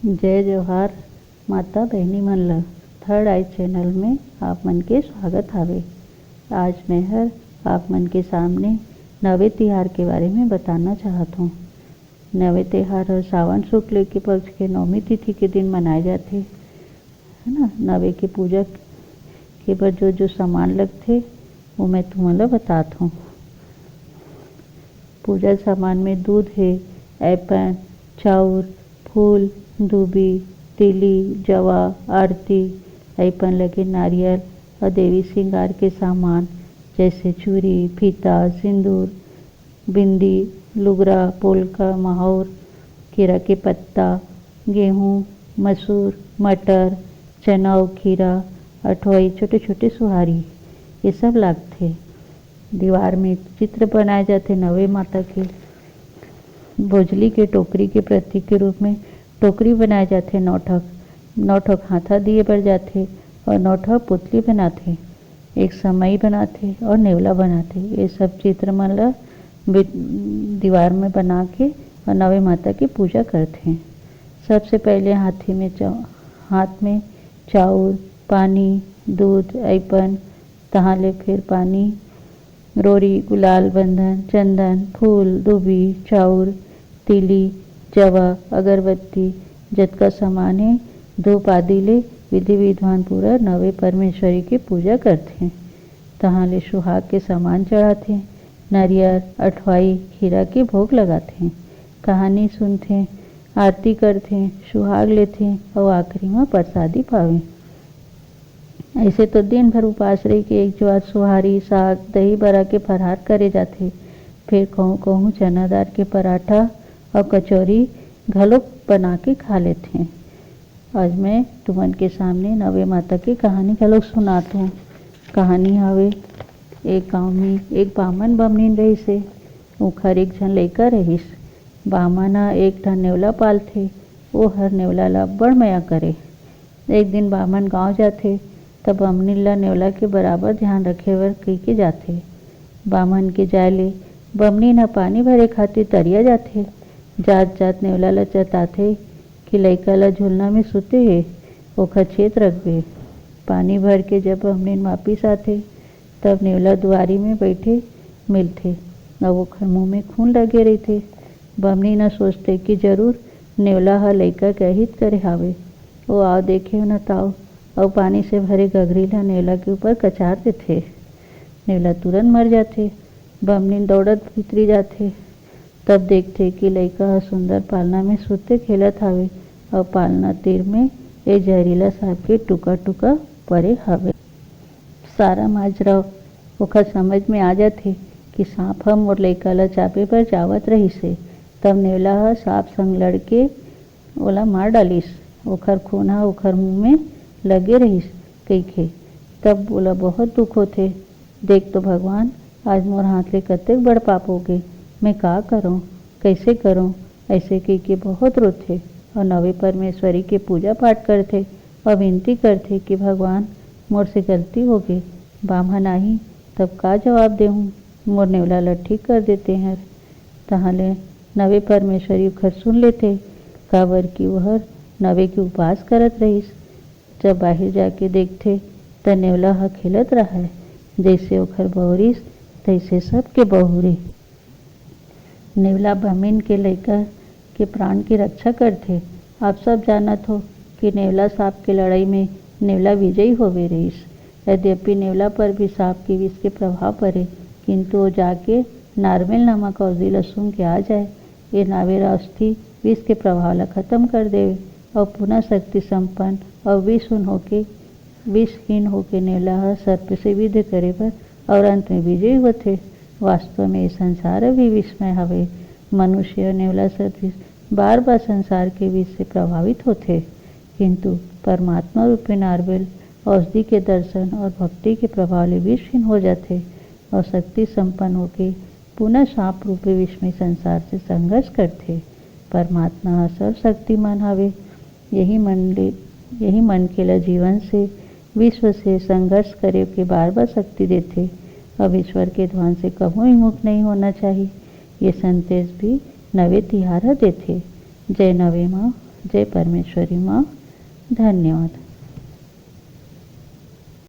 जय जोहार माता बहनी मन ल थर्ड आई चैनल में आप मन के स्वागत हावे। आज मैं हर आप मन के सामने नवे तिहार के बारे में बताना चाहत हूँ। नवे तिहार हर सावन शुक्ल के पक्ष के नौमी तिथि के दिन मनाए जाते, है ना। नवे के पूजा के बाद जो जो सामान लगते वो मैं तुम्हारा बताता हूँ। पूजा सामान में दूध है, ऐपन, चाउर, फूल, दूबी, तिली, जवा, आरती, ऐपन लगे नारियल और देवी श्रृंगार के सामान जैसे चूड़ी, फीता, सिंदूर, बिंदी, लुगरा, पोलका, माहौर, खीरा के पत्ता, गेहूँ, मसूर, मटर, चना और खीरा, अठवाई, छोटे छोटे सुहारी, ये सब लगते। दीवार में चित्र बनाए जाते नवे माता के। भोजली के टोकरी के प्रतीक के रूप में टोकरी बनाए जाते। नौठक हाथा दिए पर जाते और नौठक पुतली बनाते, एक समई बनाते और नेवला बनाते। ये सब चित्र मन ला दीवार में बना के और नवे माता की पूजा करते हैं। सबसे पहले हाथ में चाउर, पानी, दूध, ऐपन, तहाले फिर पानी, रोरी, गुलाल, बंधन, चंदन, फूल, दूबी, चाउर, तिली, जवा, अगरबत्ती, जतका सामान है, धूप आदि ले विधि विधान पूरा नवे परमेश्वरी की पूजा करते हैं। तहाँ ले सुहाग के सामान चढ़ाते हैं, नारियल, अठवाई, खीरा के भोग लगाते हैं, कहानी सुनते हैं, आरती करते हैं, सुहाग लेते हैं और आखिरी में प्रसादी पावे। ऐसे तो दिन भर उपास रही के एक ज्वार सुहारी, साग, दही बरा के फरहार करे जाते। फिर कहूँ कहूँ चनादार के पराठा और कचौरी घलोक बना के खा लेते हैं। आज मैं तुमन के सामने नवे माता की कहानी घलोक सुनाता हूँ। कहानी हवे, एक गांव में एक बामन बमनीन रहिसे। ओखर एक झन लइका रहिस। बामन ह एक ठन नेवला पालथे। वो हर नेवला ला बड़ माया करे। एक दिन बामन गांव जाथे तब बमनीन ला नेवला के बराबर ध्यान रखे बर कहिके जाथे। बामन के जाय ले बमनीन ह पानी भरे खातिर तरिया जाथे। जात जात नेवला ला चताथे कि लइका ला झुलना में सुते हे, ओखर छेत रखबे। पानी भर के जब बमनीन वापिस आथे तब नेवला दुआरी में बैठे मिलथे और ओखर मुँह में खून लगे रहिथे। बमनीन ह सोचथे कि जरूर नेवला ह लइका के अहित करे हावे। वो आओ देखे न ताओ और पानी से भरे गगरी ला नेवला के ऊपर कचार देथे। नेवला तुरंत मर जाथे। बमनीन दौड़त भीतरी जाथे तब देखथे कि लइका ह सुंदर पालना में सुते खेलत हावे और पालना तीर में एक जहरीला सांप के टुका टुका परे हावे। सारा माजरा ओखर समझ में आ जाथे कि सांप ह मोर लइका ला चापे पर जावत रहिसे। तब नेवला ह सांप संग लड़के ओला मार डालिस। ओखर खून ह ओखर मुँह में लगे रहिस कहिके। तब ओला बहुत दुख होथे। देख तो भगवान, आज मोर हाथ ले कतेक बड़ पाप हो गए, मैं का करूँ, कैसे करूँ, ऐसे कहिके बहुत रोथे और नवे परमेश्वरी के पूजा पाठ करथे और विनती करथे कि भगवान मोर से गलती हो गई। बामन आही तब का जवाब देहूँ, मोर नेवला ला ठीक कर देते हैं। तहाले नवे परमेश्वरी ओखर सुन लेथे, काबर कि वह नवे के उपास करत रहिस। जब बाहर जाके देखथे त नेवला ह खेलत रहा, जैसे ओखर बहुरिस तैसे सबके बहुरे। नेवला बमनीन के लइका के प्राण की रक्षा करथे। आप सब जानत हो कि नेवला सांप के लड़ाई में नेवला विजयी होवे रहिस। यद्यपि नेवला पर भी सांप के विष के प्रभाव पड़े, किंतु वो जाके नारमेल नामक औषधि ला सूंघ के आ जाए। ये नावेर औषधि विष के प्रभाव ला खत्म कर देवे और पुनः शक्ति संपन्न और विषहीन होके नेवला ह सर्प से युद्ध करे बर और अंत में विजयी होथे। वास्तव में ये संसार भी विषमय हवे। मनुष्य नेवला सदृश बार बार संसार के विष से प्रभावित होथे, किंतु परमात्मा रूपी नारवेल औषधि के दर्शन और भक्ति के प्रभाव ले विषहीन हो जाथे और शक्ति संपन्न होके पुनः सांप रूपी विषमय संसार से संघर्ष करथे। परमात्मा सर्वशक्तिमान हवे। यही मन के ला जीवन से विश्व से संघर्ष करे के बार बार शक्ति देथे। अब ईश्वर के ध्यान से कभू विमुख नहीं होना चाहिए। ये संदेश भी नवे तिहार देथे। जय नवे माँ। जय परमेश्वरी माँ। धन्यवाद।